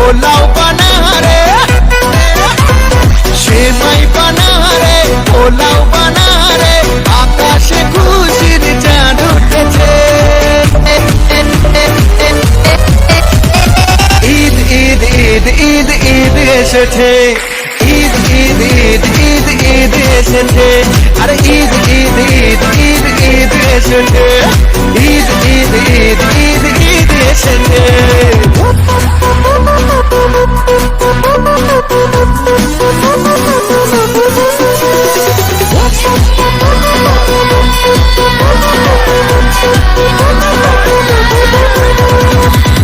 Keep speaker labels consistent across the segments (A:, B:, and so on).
A: পোলাও বানা রে, সেমাই বানা রে, পোলাও বানা রে, আকাশে খুশির চাঁদ উঠেছে। ঈদ ঈদ ঈদ ঈদ ঈদ এসেছে, ঈদ ঈদ ঈদ ঈদ ঈদ এসেছে, আরে ঈদ ঈদ ঈদ ঈদ ঈদ এসেছে, ঈদ ঈদ ঈদ ঈদ ঈদ এসেছে।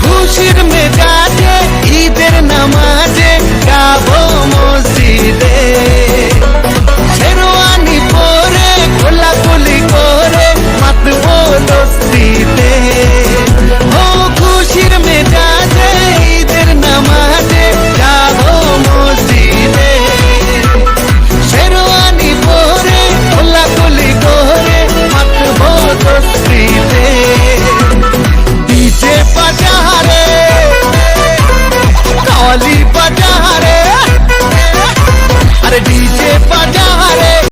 A: খুশির মেজাজে ঈদের নামাজে গাবো মসজিদে, শেরওয়ানি পরে কোলাকুলি করে মাতবো দোস্তিতে। ও খুশির মেজাজে ঈদের নামাজে গাবো মসজিদে, শেরওয়ানি পরে কোলাকুলি করে মাতবো দোস্তিতে। ডিজে বাজা রে, কালি বাজা রে, আরে ডিজে বাজা